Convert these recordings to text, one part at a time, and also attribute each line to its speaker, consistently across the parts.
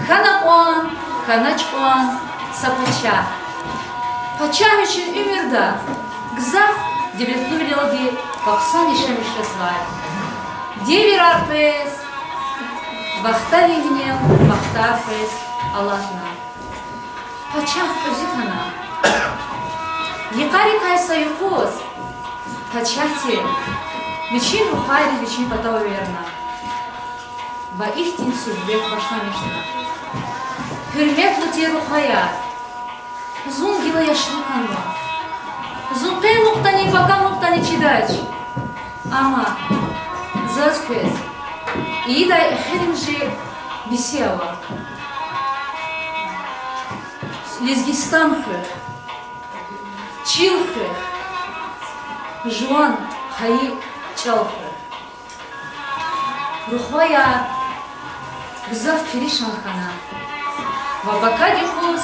Speaker 1: Ханапон, ханачпон, сапача. Пача için ümürda. Gzaf devletli vlogi 90 işlemişler. Devir arpes, vakta vignem, vakta arpes, Allah'ına. Paçah közükana. Yıkari kaysa yukuz. Paçahti. Viçin ruhayri, viçin patava verna. Ve ihtin sübbet başlamıştı. Hürmetli ti ruhaya. Zun gila yaşlı kanma. Zun kay nuktani, baka nuktani çidaç. Ama zaz köz. İyi da eherimci bisiyava. Lizgistan hır. Çil hır. Juan hayi çal hır. Ruhaya gzaf perişan khana. Ve baka dikuz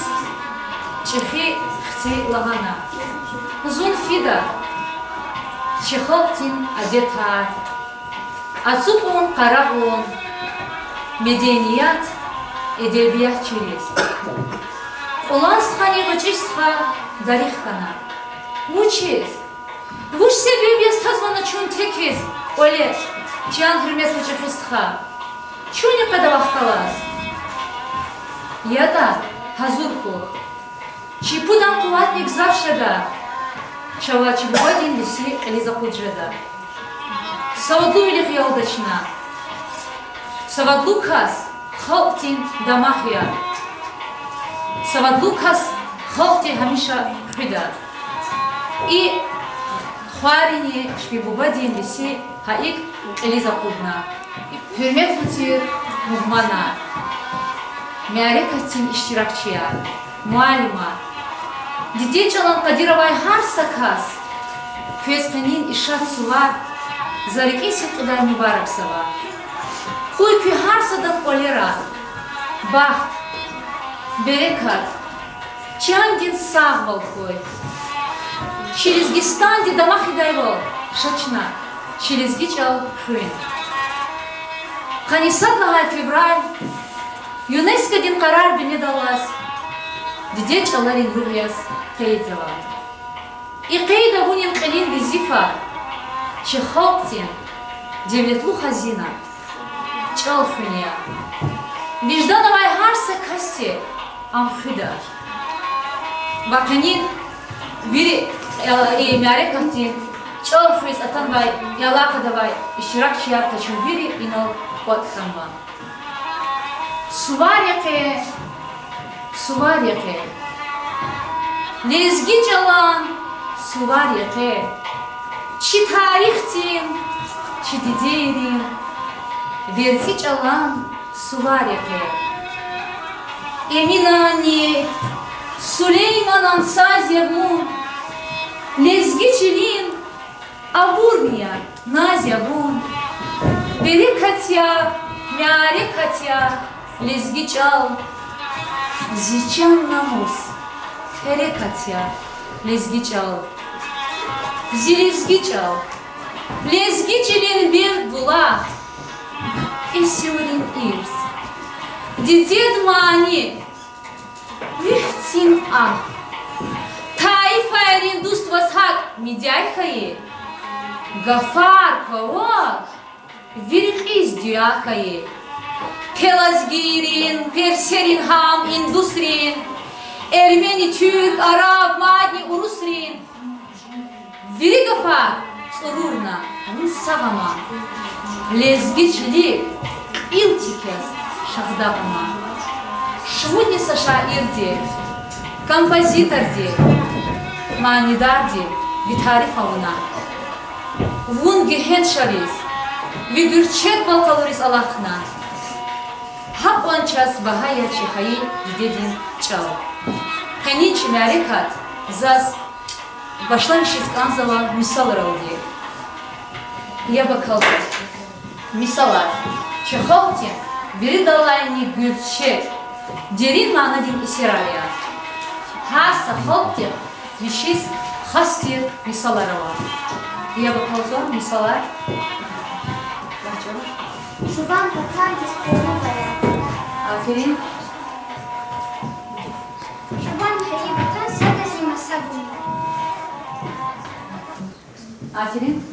Speaker 1: çehi xti lahana. Zun fida. Çehaltin adetar. Atsukun karagun. Medeniyat edebiyat çiriz. Olan skhani gıçışkha darihkana. Vuçiz. Vuç sebebi stazvana çun tekiz. Ole. Çiyan hürmet vuçıfıskha. Çuni kada vaktalas. Ya da hazurku. Çipudan kuvatnik zavşada. Çava çibuva dindisi eliza kudjada. Savadlu vilif yoldaşına. Savadlu kas. Halktin damahya. Savadlu kas. Halkti hamişa hüda. I Хварини шпибубадин виси хаик элиза кудна. Hürmet futir muhmana. Mearekatin iştirakçıya. Mualima. Didi çalan Kadirovay har sakas. Köspenin işat suva. Zariki sıkıdar mübarek sava. Huy kü har sadak olera. Baht. Berekat. Çandin sağ valkoy. Через Гистанди домах и дайво, шачна, через Гичал хрын. Ханисат лагай февраль, ЮНЕСКО дин карар бине далас, дидеч аларин ругяс кейдзава. И кейда вунин калин визифа, чехоптин, девлетлу хазина, чал хыния. Виждановай харса кассе, амхыда. Баканин, biri mearekati çal friz atan vay yalaka da vay iştirak çiyar taşın biri inal kotkan van. Suvar yake lezgi çalan suvar yake çi tarihtim çi diderim versi çalan suvar yake eminani Süleyman Ansaziyevun, Lezgiçilin, Aburniya, Naziyevun, Berekatya, Mearekatya, Lezgiçal, Ziçan namus, Ferekatya, Lezgiçal, Zilezgiçal, Lezgiçilin bir bulah, Esiurin irs, Dided mani, Вихтин а. Тайфайрин дуст васхак медяйхаи. Гафар павак. Вирхиз дюахаи. Pelazgirin, Perserin ham, Indusrin. Ermeni, Türk, Arap, Madni, Urusrin. Virigafa, Tsururna, Russavama. Lezgiçlik, iltikes, şahdavama. Швудница шаирди, композиторди, манидарди, витарифауна. Вун гехен шарис, вигурчет балкалурис Аллахна. Хапон час бахая чихаи дидедин чал. Ханич мярикат заз башланшис канзала мисал рауди. Я бакалды. Мисалар. Чеховти, беридалайни гюрчет. Derin manadin isiraya. Hasa halktir, vişis hastir misalara var. Diye bakalım misalar. Başlayalım.
Speaker 2: Şuban vatan distonu bayan.
Speaker 1: Aferin.
Speaker 2: Şuban hayı vatan sadece masa bunlar.
Speaker 1: Aferin.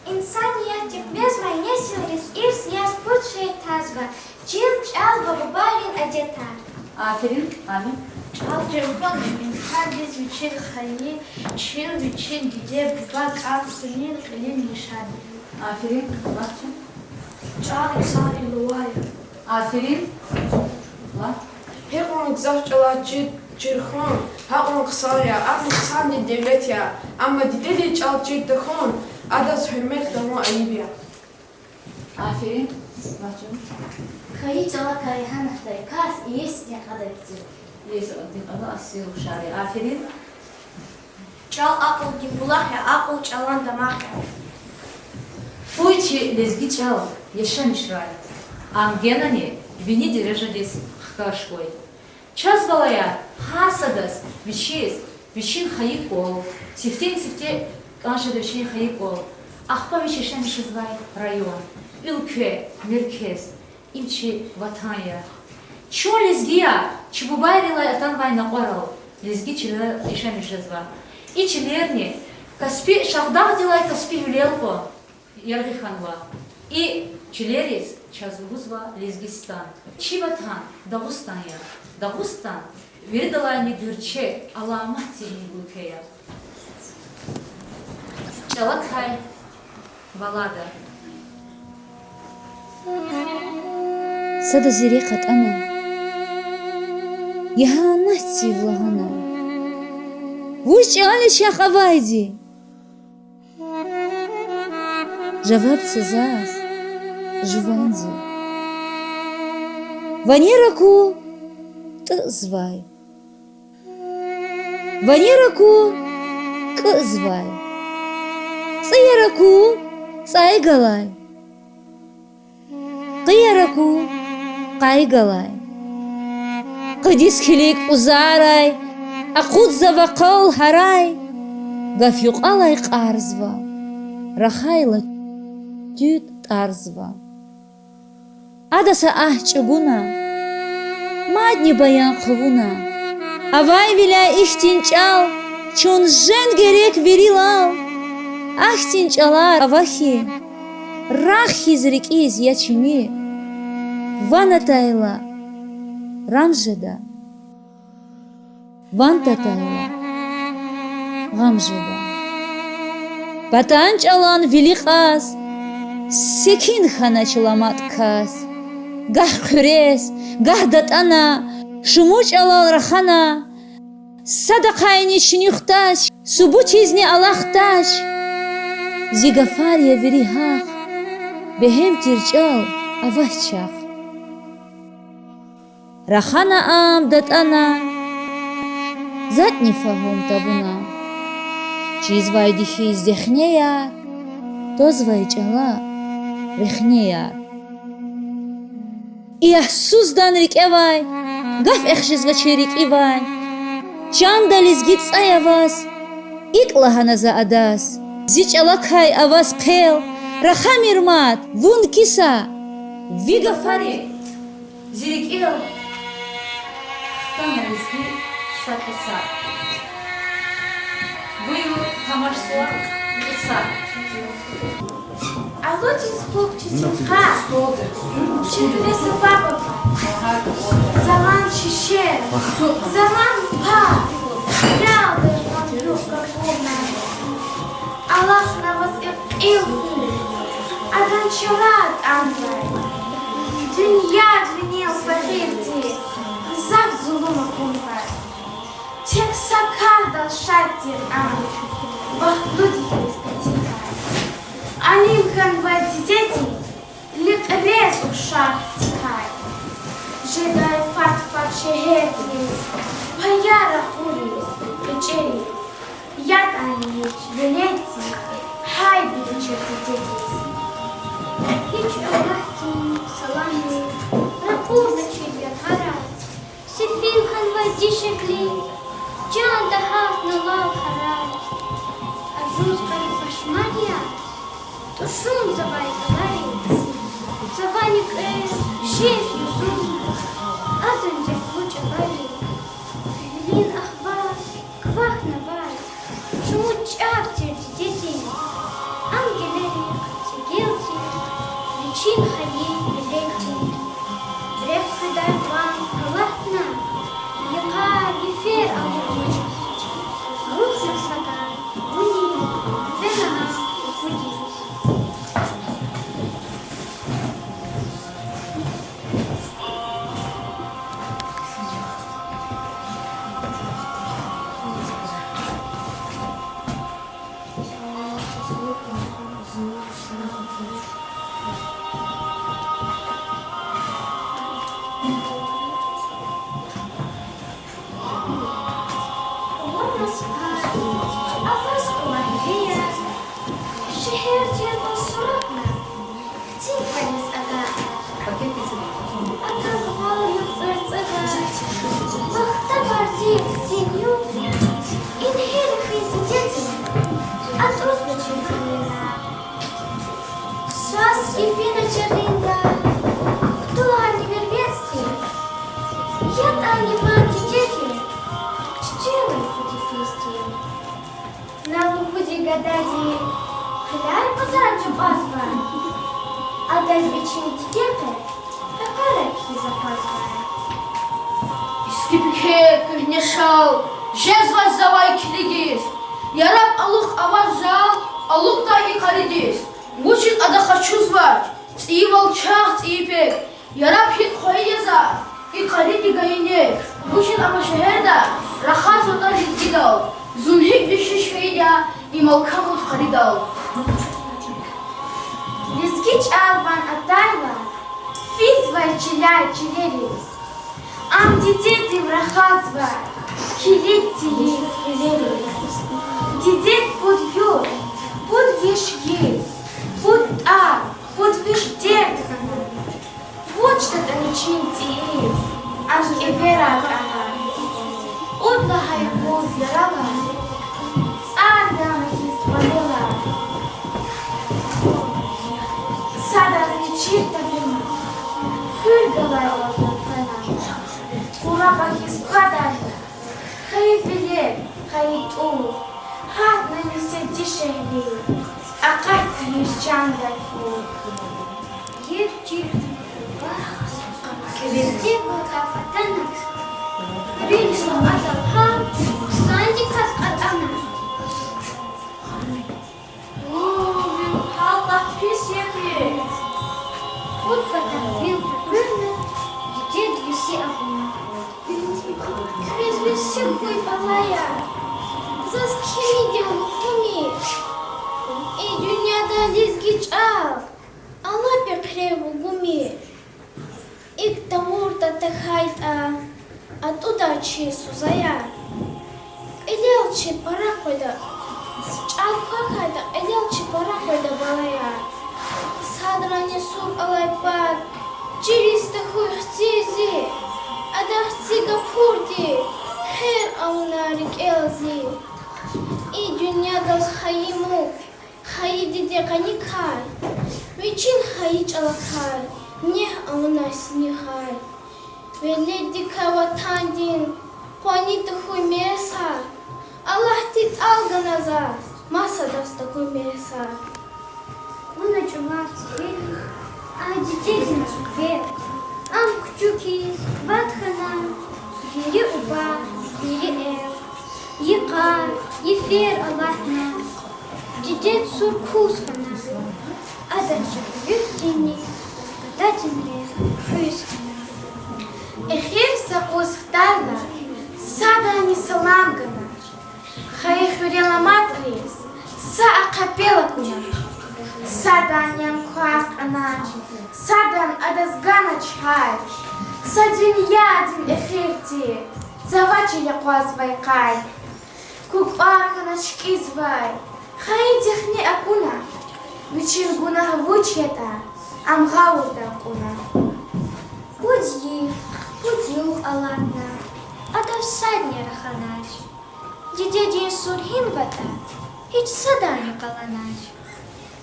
Speaker 2: İnsaniyet yetmez nesiliriz irs yaz bu şey tazva. Çil çal baba barin acetar.
Speaker 1: Aferin. Amin.
Speaker 3: Algebra sadece için hayır, çil için gide bak aksinin elin nişanı.
Speaker 1: Aferin. Bakın.
Speaker 3: Çal sari luaya.
Speaker 1: Aferin. Bak.
Speaker 3: Her on zavçala cirhon, ha on kısaya, aklı sani devlet ya. Ama dide de çal cirdahon, adas hürmet dama ayıp ya.
Speaker 1: Aferin. Bakın.
Speaker 4: Kayı çala kayıhan ahtayı kas iyis ne kadar güzel.
Speaker 1: Neyse, adı Asya Uşarı. Aferin.
Speaker 3: Çal akıl gibullah ya, akıl çalan damak ya.
Speaker 1: Пойте лезгичал, ешанишрай. Ангенани, вини дирижадис хкашкой. Час балая, хасадас, вичис, вичин хаикол. Сифте, канша вичин хаикол. Ахпа вишешанишизвай район. Ülke, merkez, ilçe, vatanya. Ço lezgiya, çububayrila atan vayna qoral. Lezgi çile ешанишизва. İçlerni, Каспи шахдаг дилай Каспи юлелко. Яргиханва. И Чилерис, Чазвузва, Лезгистан. Чиватан, Дагустания. Дагустан, Вердалайни Гюрче, Аламати Гукея. Чалакхай, Балада.
Speaker 5: Сада зирекат ана. Яханати влагана. Вуч али шахавайди. Жаваб цезас. Жванзи. Ванераку тзвай. Ванераку кзвай. Цераку цайгалай. Qiyaraku qaygalay. Qidis khilik uzaray. Aqud zavaqal haray. Gafyuq alay qarzva. Rakhayla tüt tarzva. Adasa ahçuguna. Madni bayan qvuna. Avay vila ihtinçal. Çun jen gerek verilal. Ahtinçalar avahi. Рахи зрикиз ячими, ванатайла, рамжеда, вантатайла, гамжеда. Патанч алан великас, секин ханачламат кас, гах хурес, гах датана, шумуч алал рахана, садакайни чинюхташ, субучизни алахташ, зигафария верихах. Бехем тирчал авачах. Рахана ам датана. Затни фагом табуна. Чизвай дихи издехнея. Тозвай чала рехнея. Иах суздан рикевай. Гаф эхшизва черик ивай. Чандализ гиц аявас. Иклахана за адас. Зич алакхай авас пел. Рахамирмат, вун киса,
Speaker 1: Вигафари, Зирикил, Хтанялизги, Сакиса. Бою Тамашсуа, Киса.
Speaker 2: А лучше спук чичуха. Чилеса папа. Залан чище. Залан па. Правда, Андрюшка полная. Аллах на вас илху. Аданчурат Андрей. Dünya dünya fakirdi. Zaf zuluma kumbar. Tek sakarda şarttir an. Бах люди искатикай. Они конвати дети. Лик рез ушах тикай. Жедай фат шехетис. Паяра хурис. Печери. Яд анич. Велети. Хай бичерти детис. Hiç Allah'ın salamı, Rabbuna çiğden harat, Sefil halva dişekli, Can daha nalav harat, Ajuz kalbi я. Тушун завай говорит. Заваник шесть юзум. Аден дев луча вали. Велин ахва, квах на вас. Чему чавтер детей. Ангелерик, тигелти. Личин хаи, велети. Реп хадай вам, калахна. Яка ефир алуч. Рух на сага, уни, вена, уди. Гадади, хляй позаранчу пазва, а дай вечерить дете, такая запазва.
Speaker 6: Скипке кыгнешал, жезвать завай килигис. Яраб алух аваз жал, алух да и каридис. Учит ада хочу звать, и волчах, и пек. Яраб хит хояза, и кариди гайне. Учит ама шехерда, рахат вода лиздидал. Зунхик бишиш хейда, и малкамут харидал.
Speaker 2: Лизгич алван атайва, физвай чиляй чилерис. Ам дидети врахазва, килит тилис велерис. Дидет под юр, под виш ес, под под виш дертхана. Вот что таничин тиес, аж эверак ага. Одлахай поз ярава, царда валила. Сада зачита вина, хыргала лапана. Кураба хискадали, хай веле, хай ту, хат на несе дишели, а кати ещандай фу. Евчи, кверти кафатана, рильсо аталха, сандикас атана. Вот фотографил прыгнул, детей двиси огня. Крез висюкой палая, заскидил хуми. И дюняда лизгичал, ала пекреву гуми. И к тому татахайт оттуда чесу зая. Элелчи пора койда, чалкахайда элелчи пора койда балая. Садрани сур алайпад, чириста хуй хтизи, адахти гапурди, хер аунарик элзи. И дюнядал хаиму, хаидиде каникай, вичин хаич алакай, нех аунас нихай. Веледи каватандин, панита хуй меса, Аллах тит алганаза, маса даста хуй меса. Мы начала теперь, а детей на сукве. Ам кчуки, батхана, вери уба, вери эр. Яка, ефер Аллахна, детей суркусхана. А дальше вертини, датинре, фюскана. Эхир сакус хтала, сада не саламгана. Хаехурела матрис, са акапела куна. Саданьям квас анач, садан адазгана чхай, садин ядин эхирти, завачиля квас вайкай, кукбархана чкизвай, хаидихни акуна, вичингуна вучета, амгаурда акуна. Будь юг алатна, адавсадня раханач, дидедин сурхин вата, хич саданя каланач.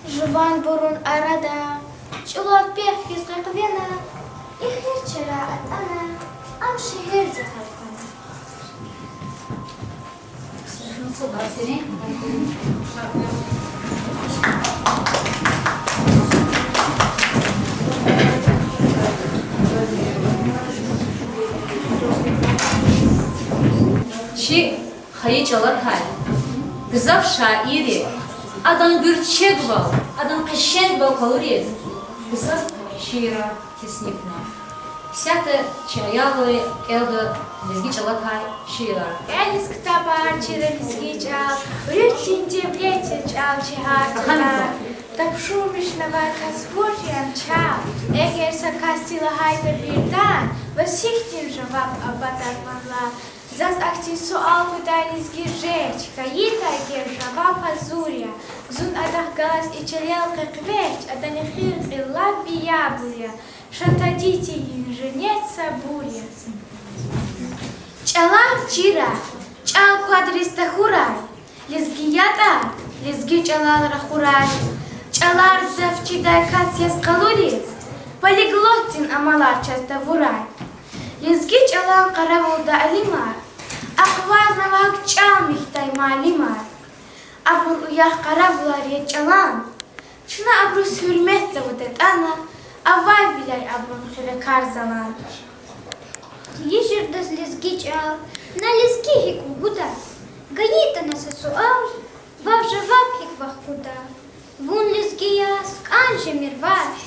Speaker 2: Жван бурун арада, чуло пев хизгаквена, и херчера от она, ам шехер захарпана.
Speaker 1: Чи хайı çalar hay. Güzel şairi. Adam gürçek bal. Adam kışen bal kalırız. Güzel şiira kesinlikle. Сята чаялы элды лезги чалакай шиира.
Speaker 2: Элис ктабар через гичал, рючинде блете чал чехар. Так шумишного касворьям чал, эгер сакастила хайда бирдан, васихтин жаваб абатар могла. Зас акти суал выдались гиржеч, каита гер жаваб азурия. Зун адах галас и челелка квеч, аданихир илла биябурия. Шантадите инженеца буря. Чала чира, чал квадриста хурай, лезгията, лезги чалалра хурай, чалар завчидай касьяс калурис, полиглотин амалар часто вурай. Лезги чалан каравулда алимар, аквазнавак чал михтай малимар. Абур уях каравулар я чалан, чна абрус hürmetle vudet ana, Авай билай абрун хире карзалан.
Speaker 7: Ежердас лезги чал, на лезги хику гуда. Гаита на сесуал, вавжа вапхик вахкуда. Вун лезги яс, канже мирваш.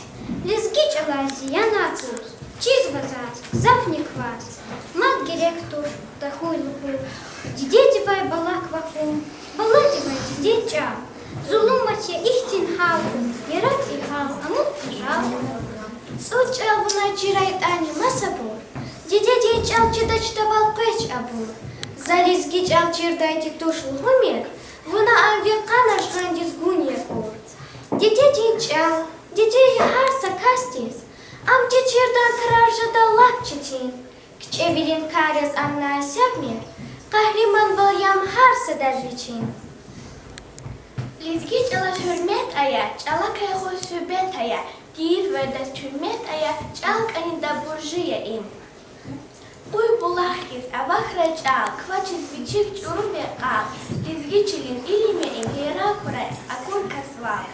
Speaker 7: Лезги чалази я нацус, чиз вазас, запник вас. Мат директор, тахуй лупу. Дидетивай балак ваху, балативай дидет чал. Зулумаче ихтин халку, ярат и хал, амут пожалуй. Цучал вона чирает ани масабур. Дидетей чал чидачтавал печ абур. Залезги чал чирдайте тушл гумер. Вона амвекана жгандис гунья ур. Дидетей чал, дидей харса кастис. Ам де чирдан таражада лапчатин. Кчевилин карес амна асябмер. Kahraman valyam harsa dazviчин. Lizgi çalat hürmet aya, çalak ayakı sübet aya. Diyiz verdas hürmet aya, çalak anida burjuya im. Uy bulahis, avakra çal, kvaçis biçik çurum ve qal. Lizgi çilin ilime im, hera kuray, akun kasval.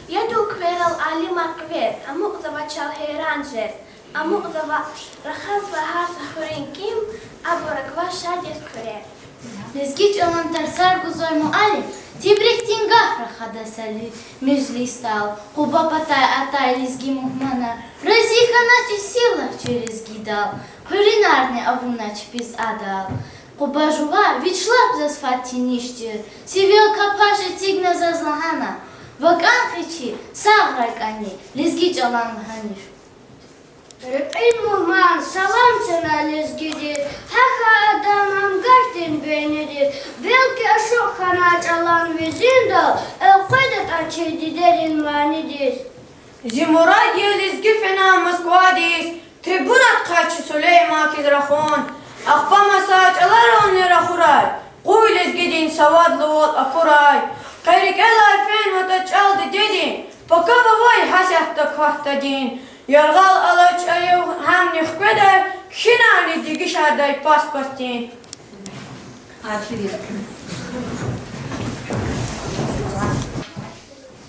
Speaker 7: Yadu kveral alima kver, amuk zava çal heran jes. Amuk zava rakhaz ve harsa hurin kim, aburakva şadis kurer.
Speaker 4: Лезги чалан тарсар гузой муалим, тибрехтин гафра хадасали межли стал. Куба патай атай лезги мухмана, разиха начи силах через гидал. Кулинарный авунач пис адал. Куба жува вичлап засфати ништир, сивел капажи тигна зазлагана. Ваган хичи, саврайкани, лезги чалан ханиш.
Speaker 7: Muhman salam sana lezgidir. Haka adamam gartin beğenidir. Belki aşık kana çalan vizin dal. El koydat açıydı derin manidir.
Speaker 8: Зимурадия лезги фена Москвадис, трибунат качи Сулейма кизрахон, ахпа масач аларон нерахурай, куй лезги дин савадлы вот акурай, кайрик элай фен ватач алды дедин, пока вавай хасяхта квахта дин, яргал алач аю хамни хкведай, кхинани дигиш адай паспортин.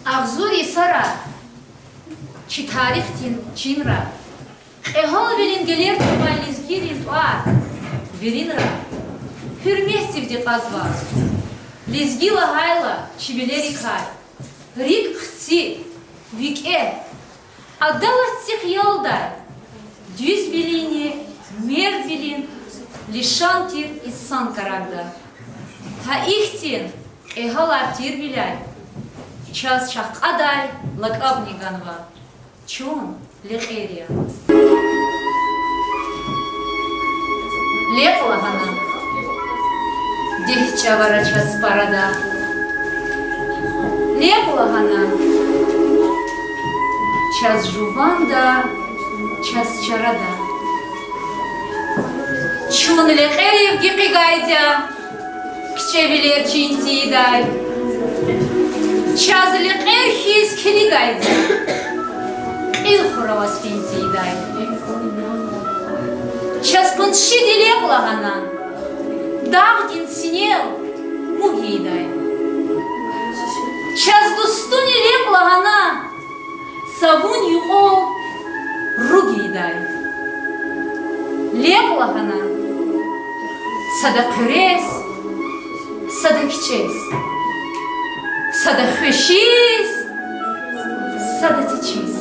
Speaker 1: Авзури сара. Чи тарихтин чинра. Эхол велин гелер тубай лизгирин туар. Веринра. Hürmestivdi qazva. Lizgila hayla çibileri kay. Rik xsi. Vike. Adalastih yolday. Düz bilini, mer bilin. Lişantir issan karagda. Ha ihtin. Ehol artir bilay. Час шақадай лакабниганва. Чон лехерия. Леплагана. Дехчавара час парада. Леплагана. Час жуванда, час чарада. Чон лехерия в гипигайдя. Кчевилер чинтидай. Çazlı erhiz kili gaydı. İl xuravas finzi daydı. Çaspın şidilek lahana. Dağdin sinel muhi daydı. Çaz dostun ilek lahana. Savun yuqol rugi daydı. Lek lahana. Sada kres. Sada kiçes. Sada xweşiz. Sada tiçiz.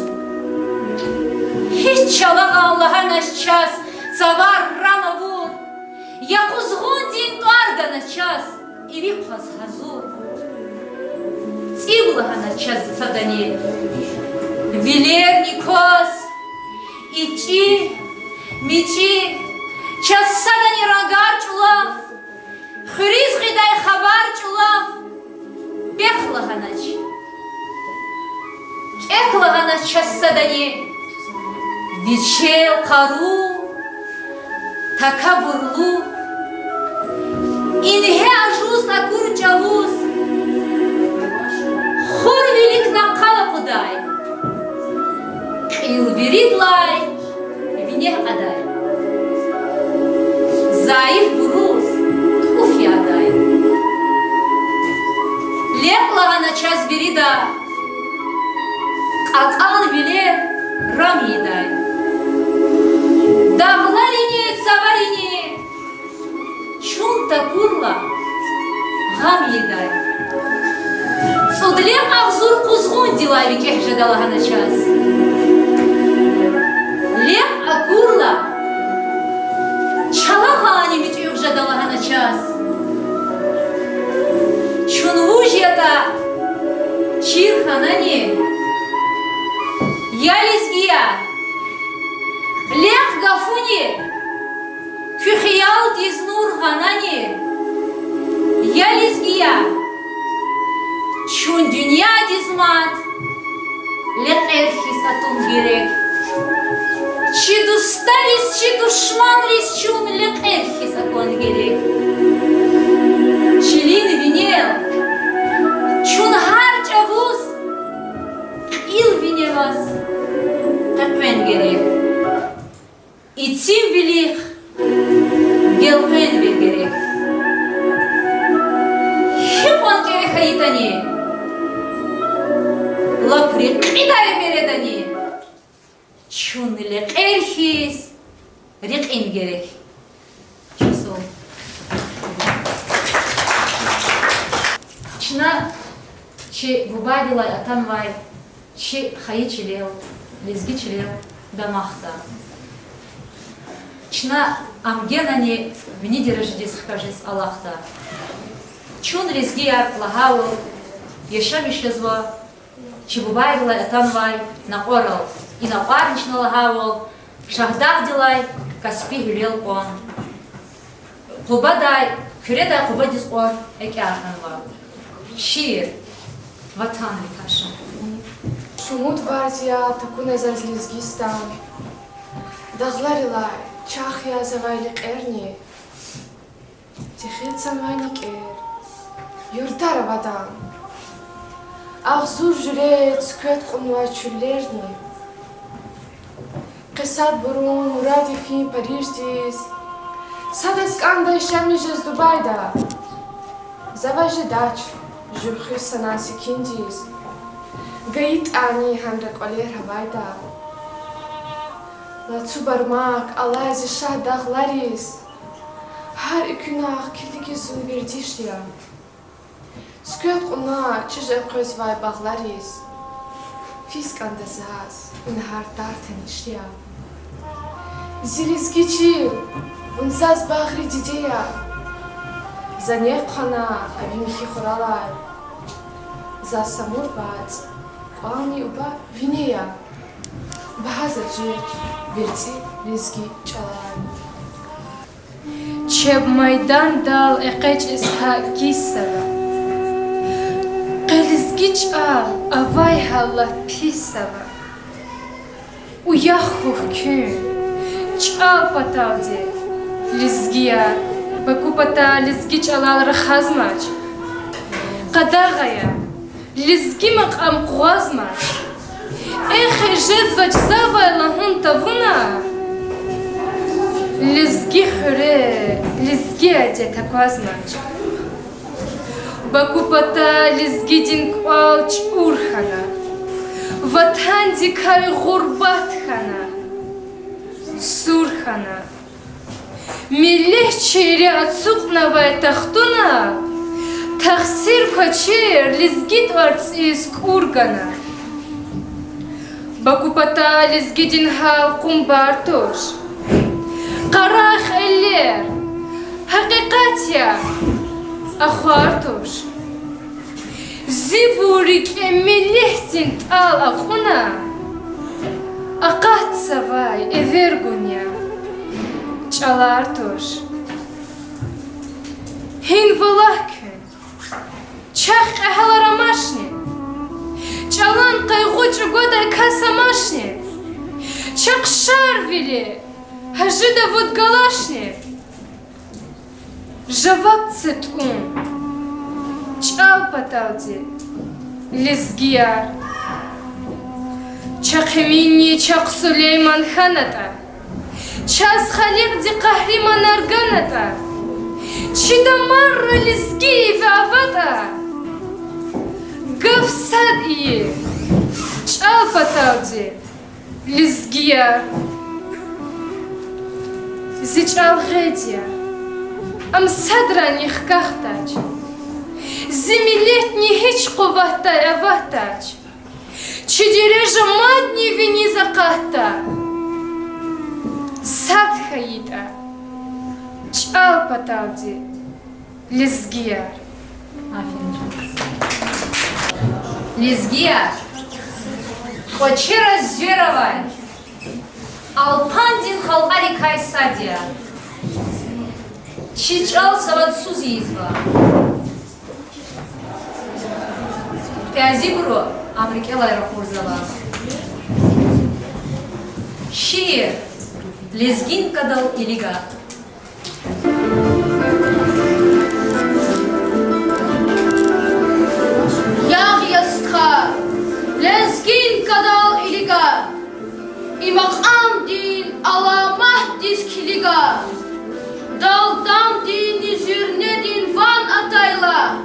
Speaker 1: Hiç çalak Allah'a naşças. Savar rama vur. Ya kuzgun din qarda naşças. İvi qaz hazur. Цибла начас садани, Вилерникос, Ичи, Мичи, час садани рагар чулав, Хриз гидай хабар чулав, Бехлаганач, Кеклаганач час садани, Вичел кару, Такабурлу, Инхе ажуз на курчавуз, Хор велик на калапудай, Ил веридлай, Вине адай, Заив буруз, Уфи адай, Леплага на час верида, Какал виле рамидай, Давларине цаварине, Чунта курла, Гамидай, Судлем авзур кузгун дилави кехжадалага на час. Лем акурла чалагани митюгжадалага на час. Чунвужьята чирханани ялизгия лем гафуни кюхиял дизнур ханани ялизгия Чун dünya dizmat, лекер хисатун gerek. Çi dustaris, çi düşmanris, çun лекер hisakon gerek. Çilin vinel, çun harca vuz, il vinevas, kakven gerek. İçim bilik, gelmen bir gerek. Hipon gerek hayitani. Лапри қидай бередани. Чун лекерхис рикин керек. Чусол. Чна чи губадилай атанвай, чи хаичилел, лезгичилел дамахта. Чна амгенани вни дириждис хкажис Аллахта. Чун лезгияр лагау ешамишезва Чебубайла этанвай на орал и на парнич налагавал, шахдав дилай, каспи гюлел он. Кубадай, кюредай кубадис ор, эки арханвал. Шир, ватан ликаша.
Speaker 3: Шумут варзия, такуне зарзлизгистан. Дагларилай, чахя завайлик эрни. Тихицан вайник эр, юрдара вадан. Ağzur jüret, köt qunva çüllerni. Qisat burun, muradi fi Parijdiz. Sadas kanda işemijez Dubayda. Zavajı daç, jürxü sanasi kindiz. Gayit ani handrak oler havayda. Latsu barmak, Allah zişah dağlariz. Her ikünah kildigizun verdişliya. Скот қуна чижа қойсвай бағларис. Фиск андазаз, ин хартар танишия. Зилизги чил, унзаз бағри дидея. Занех қана, авимихи хуралай. За самур бац, қуани уба винея. Бахаза жирч, верци лизги чалай.
Speaker 9: Чеб майдан дал эқеч исха киссара. Qelizgiç al, avay halla pisava. Uyahux kün, çal pataldi, lizgiya, baku pata lizgiç alal rakhazmaç. Qadagaya, Лизги мақам қуазма. Эхе жезвач завайла хунта вуна. Лизги хре, лизги аде таквазмач. Бакупата лизги дин квалч урхана. Ватанди кай гурбат хана. Сурхана. Милех чири ацуqnavay taxtuna. Taxsir koçer lizgit arts is kurgana. Bakupata lizgidin hal kumbartoş. Qaraq eller. Haqiqatya. Axartoş. Ziburik emilehtin tal aquna. Aqat savay evergunya. Çalartoş. Hin vlakün. Çaq ahlaramaşni. Çalan qayğuç goday kasamashni. Çaq şarvili. Hajida vodgalashni. Javab tsitun. Çal patavdi. Lizgiyar. Çaq minni çaq Süleyman Hanata. Çaz Xaliq di Qahriman Arganata. Çidamar lizgi ve avata. Gafsad iyi. Çal patavdi. Lizgiya. Ziçal ğediya. Am sadran yıhkahtaç. Zimiletni hiç kuvahtay avahtaç. Çidireja madni vini zakahta. Sad hayita. Çal patavdi. Lizgiya.
Speaker 1: Aferin canım. Лизгия, Хочера Зверовай, Алпандин Халари Кайсадия, Чичал Саватсуз изва, Пязибро Америкелайра Хурзала, Шиир, Лизгин Кадал Илига.
Speaker 6: Lezgin kadal iliga. İmaqam din alamah diskiliga. Daldan din izürne din van atayla.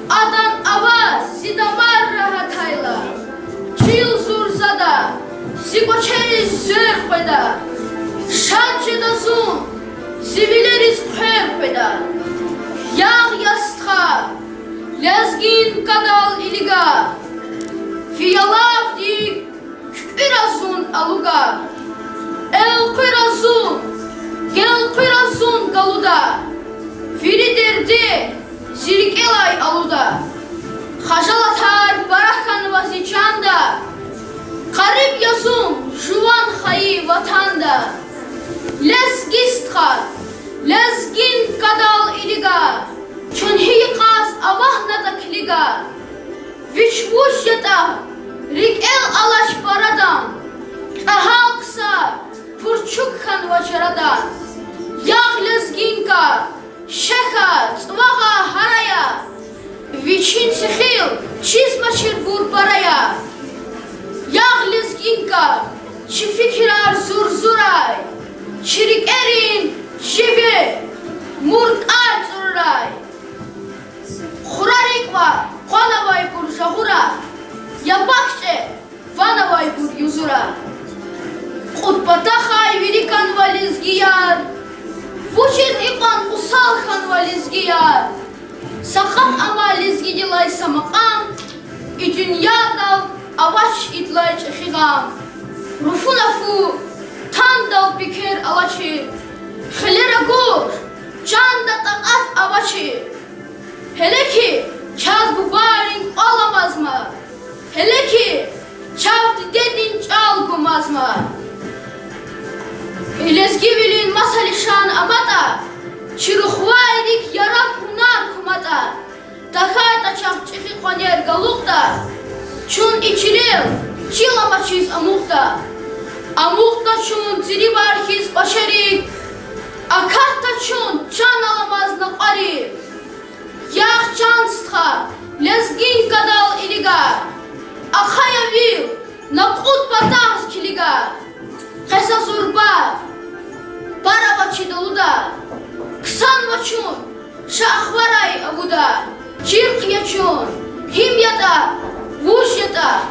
Speaker 6: Adan avaz zidamar rahatayla. Çil zurzada. Zigoçeriz zörpeda. Şadceda zun. Zivileriz pörpeda. Yağ yastka. Lezgin kadal iliga. Fiyalav di küpirazun aluga. El qirazun. Gel qirazun galuda. Fili derdi. Zirik elay aluda. Hajalatar barakan vaziçanda. Karib yazun. Juvan hayi vatanda. Lezgistha. Lezgin kadal iliga. Çönhiyi qas avahnada kliga. Vişvuş yata, rik el alaş paradan, ahalksa, purçuk kan vaçaradan, yağ lezginka, şeka, tsvaga haraya, viçin sihil, çizmaçir bur paraya, yağ lezginka, çi fikirar zurzuray, çirik erin, şivi, murk arzuray, xurarikva, Xanavay bur jahura, yapakçe, vanavay bur yuzura. Qutbata xay virikan valizgiyar, Vuçet iqan usal xan valizgiyar. Saqam ama lizgidilay samaqam, I dünyadal avaç idlay çexiğam. Rufunafu, tandal biker alaçı, Xilera gur, canda taqat avaçı. Hele ki, Çaz bu barin olamaz mı? Hele ki çavdi dedin çalgımaz mı? Lezgi bilin masalişan amata, çiruhvaydik yarab hunar kumata, takayta çapçıkı koner galukta, çun içilil, çilamaçiz amukta, amukta çun ziri barhiz başerik, akahta çun can alamaz naqarib. Yağ canstha, Лезгин кадал илига, ахая вил, накут батас килига, хеса сурба, пара бачи долуда, ксан бачун, шахварай агуда, чирк ячун, хим ята, вуш ята,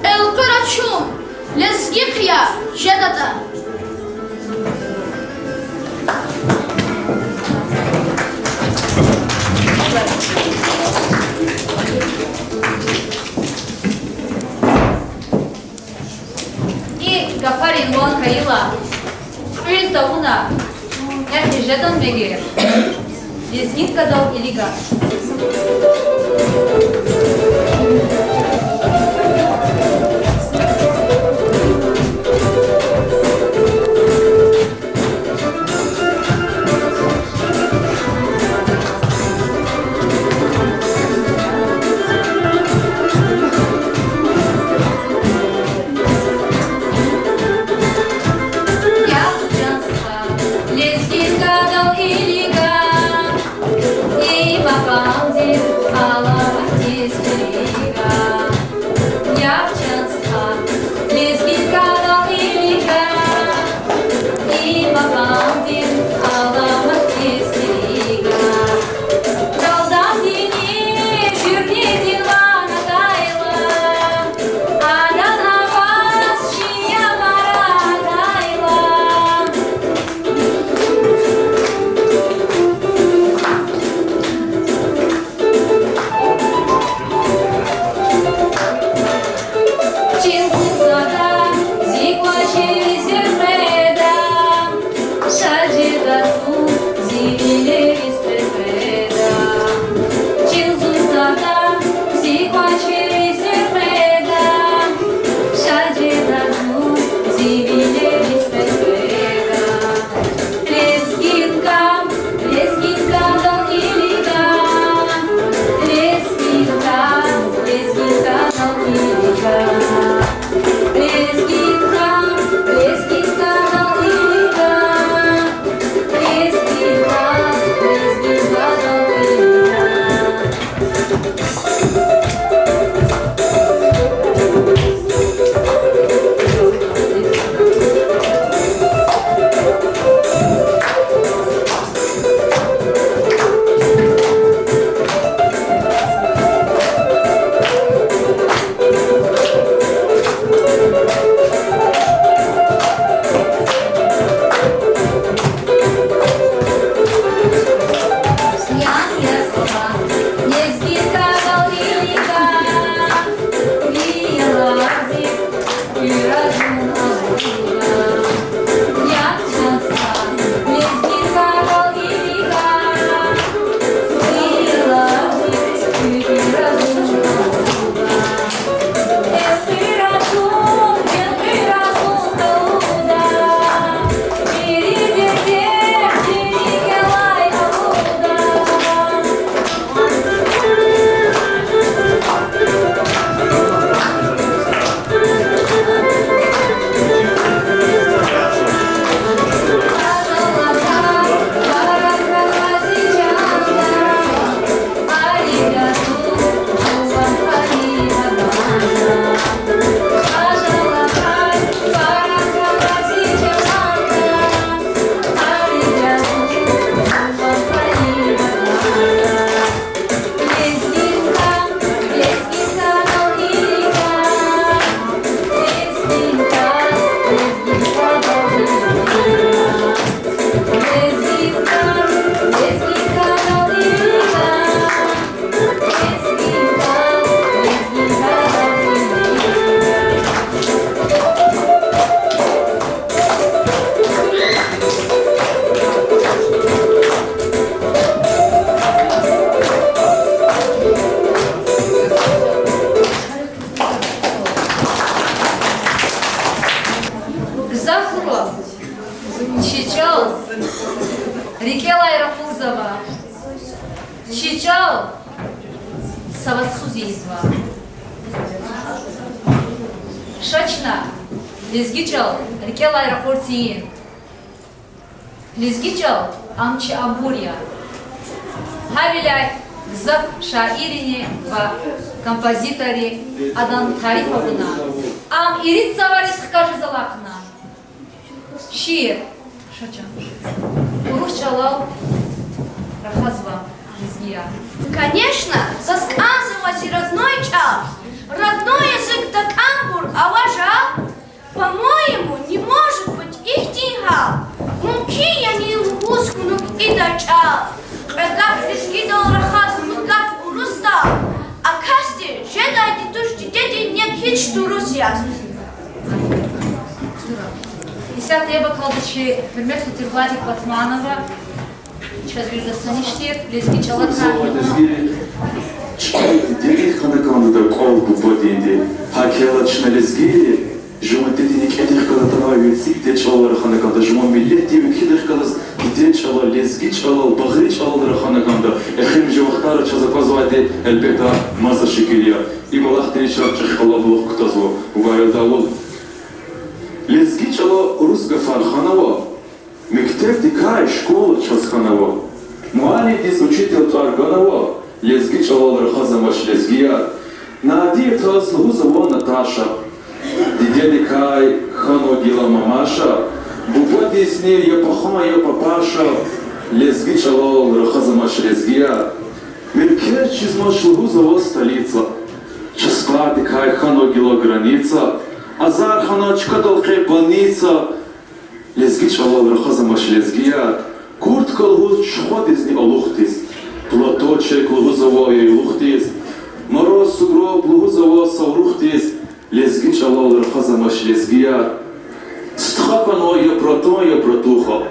Speaker 6: элкырачун, лезгихя, шедата.
Speaker 1: И Гафарин вон Каила, Фрильта уна, это жедон мегер, лезгин кадал илига. Рикела Иракузова, Чичал, Саватсузизва, Шачна, Лизгичал, Рикела Иракуртиин, Лизгичал, Амчи Амбурия, Хавиляй, гзаф шаирине ва композитори адан тарифовна. Ам ирит заварис хкажи залахна. Шир. Шачан. Уруш чалал рахазва лизгия.
Speaker 2: Конечно, засказывать родной чал. Родной язык так амбур, а важал. По-моему, не может быть их тигал. Мунки я не лгускнук и дачал. Кэгав лизгидал рахаз, мудгав урустал. А касти, жедай дитуш дети не хич турусяс.
Speaker 1: Десятый я бакалдычи Хürmet Владик Батманова. Сейчас вижу стаништер, лезги чалака.
Speaker 10: Дегит ханаканда кол бубодинди. Хакелачна лезги. Жуман тединик эдих кала танавит сикте чалар ханаканда. Жуман миллет дивик хидих калас где чала лезги чалал багри чалар ханаканда. Эхим жумахтара чазаказвади элбета маза шикилия. И малах тричар чахкала блох ктазво. Угарядавол. Лезги чала рус гафарханава. Мектеп дикай школа часханава. Муали дис учитель Тарганова. Лезги чалал рахазамаш лезгия. Нади таз лгузава Наташа. Диде дикай хано дила мамаша. Бубо дисни я пахама я папаша. Лезги чалал рахазамаш лезгия. Меркер чизмаш лгузава столица. Часпа дикай хано дила граница. Азар хано чкатал хай больница. Лезги чалал рахазамаш лезгия. Куртка лгуз чходизни олухтис. Платочек лгузава и лухтис. Мороз сугроб лгузава саурухтис. Лезги чалал рахазамаш лезгия. Стхапано я братуха.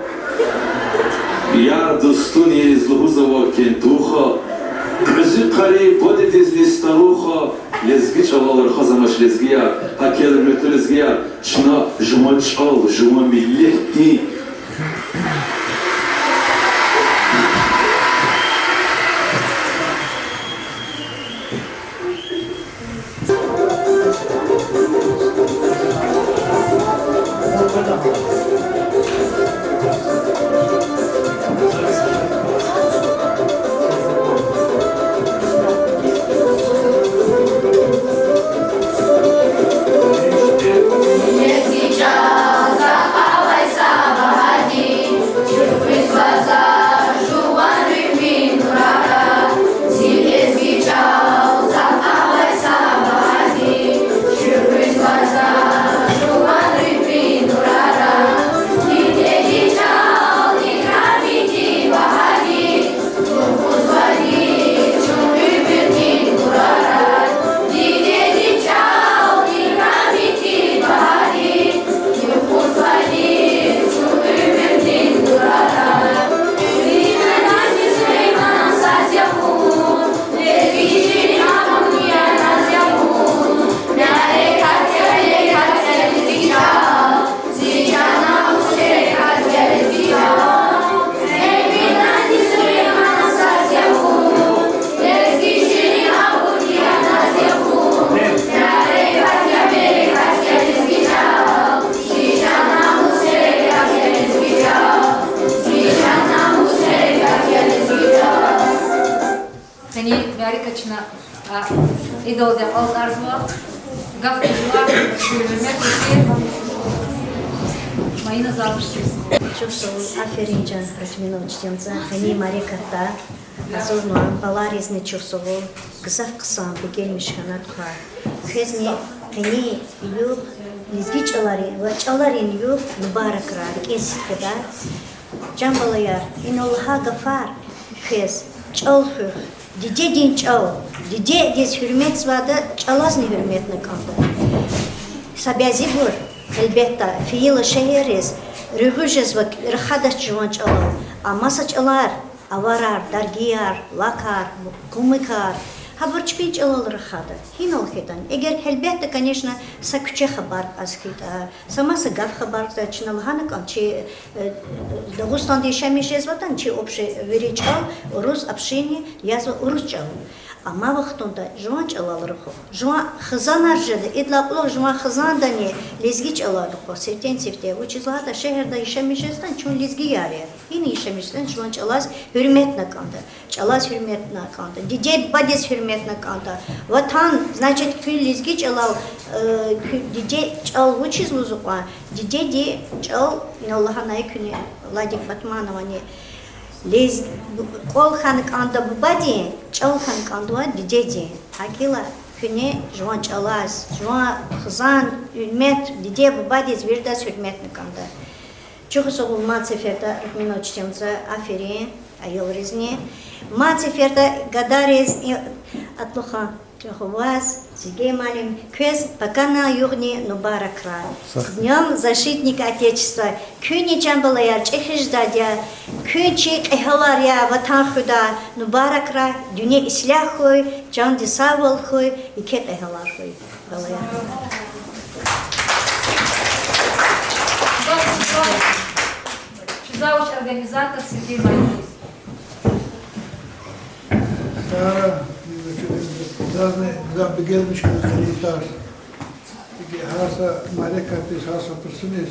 Speaker 10: Я достуни из лгузава кентуха. Рыжи кари бодитизни старуха. Лезги чалал рахазамаш лезгия. Хакел мюту лезгия. Чна жуман чал, жуман миллетни.
Speaker 1: Idol der Altarzwa, Gafkizwa, Hürmet Мои назавжди.
Speaker 11: Чувствовал аферинчан против учтенца, они Мария Карта, азурнуан, баларизны чувствовал, гзав ксам, бегельмиш ханатха. Хезни, они юб, лизги чаларин юб, мубаракра, кес кеда, джамбалаяр, инолха гафар, хез, чалхух, диде дин чал, диде дез hürmet свада, чалазни hürmetni kaldı. Sabyazi bur. Elbette fiili şehiriz, rühücüz ve rıhadas cüvanç alır. Amasaç alar, avarar, dargiyar, lakar, kumikar. Хабар чпинч алал рахада, хинал хитан. Эгер elbette, конечно, са күче хабар аз хита. Сама са гав хабар зачинал ханакан, чи Дагустан дешамиш язватан, чи обще веричал, урус общение язва урус чал. Ama vaxtında juan çalalırıq o. Juan xızan arjıdı. İdlaqlı juan xızan da ne? Lezgi çalarıq o. Serten sefte. O çizlarda şehirde işemişizden çün lezgi yarıya. Yine işemişizden juan çalaz hürmetine kandı. Çalaz hürmetine kandı. Dide bades hürmetine kandı. Vatan, значит, kün lezgi çalal, dide çal o çiz muzukla. Dide de çal, Allah'a nayı küne, Ladik Batmanova ne? Lez kol hanık anda bu badi, çal hanık anda dideci. Hakila küne juan çalaz, juan xızan hürmet, dide bu badi zvirdas hürmetine kandı. Çok soğuk mat seferde rıkmino çitemza aferin, ayol rezne. Mat seferde gadarez atloha. Вас, Сергей Малин, Квес, пока на югне Нубаракра. Днем защитника Отечества. Күні чамбалая, чехиждадя, күнчик эхаларя, ватанхуда, Нубаракра, дюне исляхуй, джанди савалхуй, и кет эхалархуй. Балая.
Speaker 1: Чузауч организатор Сергей Малин.
Speaker 12: Zaten gelmiş kızlar. Hasa malekatı hasa personel.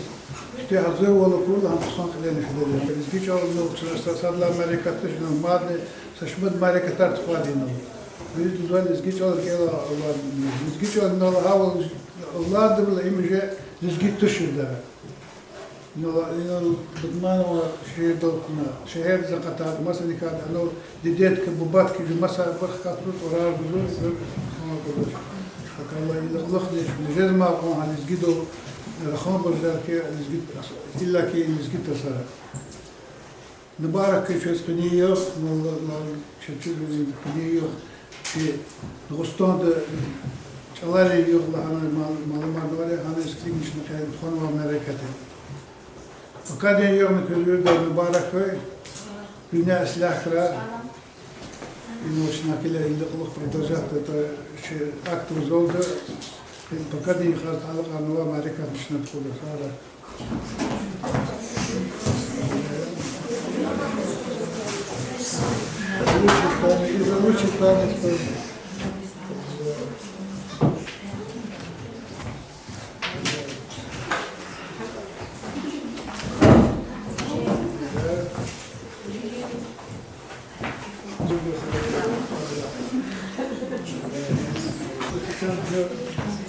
Speaker 12: İşte hazır olup burada hamsan kıleniş dedi. Biz hiç olmuyor. Sadla malekatı şunu madde saçmad malekatlar tıfadino. Biz düzen hiç olur ki Allah. Biz hiç olur hava Allah da bile imece hiç tuşurda. بدمانه شيء دوكنا شهر زقطات مثلا كان انه ديت كبوبات كي مثلا برخ كاتروت ورار بزول فكان الله الا لخدش بجد ما قام على زقيدو رخام برزاك زقيد الا كي زقيد تصار نبارك كي شو اسبانيو ما شتو اسبانيو في غستان çalari yolda hani malumlar var hani skrimiş mekan konu Amerika'da. Fakat yevmi közül de mübarek köy, bina silahlara, inoşnakile ilgili protojatta da şey aktımız oldu. Fakat yıkar talık anıva Amerika dışına tıkıldı sonra.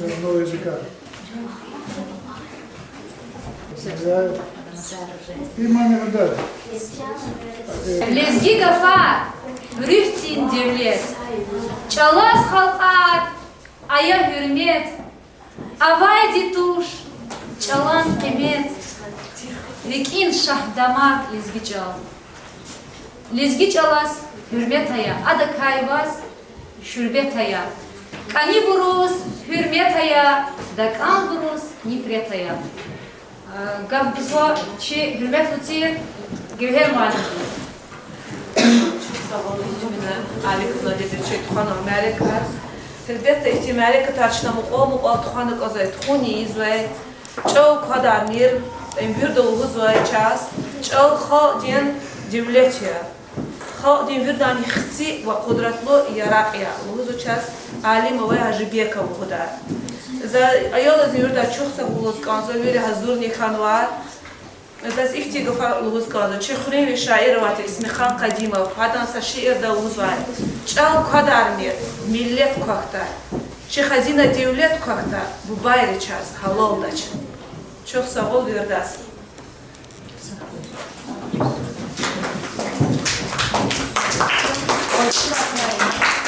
Speaker 12: Родного языка. И маме отдали.
Speaker 1: Lezgi gafar, rüftin devlet. Çalaz halkat, aya hürmet. Avay dituş, çalan kemet. Lekin şahdamak lezgi çal. Lezgi çalaz, hürmet aya. Ada kayvaz, şürbet aya. Kani buruz, hürmet aya. Dakan buruz, nifret aya. Gaf bizva çi hürmet utir, Gevher Malim.
Speaker 13: Ali kızla dedirçek tuğanı Amerika. Elbette ihtimali katarçına muqo tuğanı kazay tuğuni izvay. Çoğu kadar nir, bir dolu hızvay çaz. Çoğu xo din devlet ya. Xo din bir dan yıxtsi ve kudretli yarak ya. Hızı çaz alim ve hacibiyeka bu kadar. Ayol ziyurda çok sabuluz kanzo böyle hazır nikhan var. بس إختي قفا لغز كذا شيء خريم شاعر وات اسمه خان قديمة هذا شعر ده وزوان شاو قدر مير ملت كوكتا شيء خزينة دولت كوكتا بباير چاز حلال داش çok sağ ol Virdas.
Speaker 1: Очень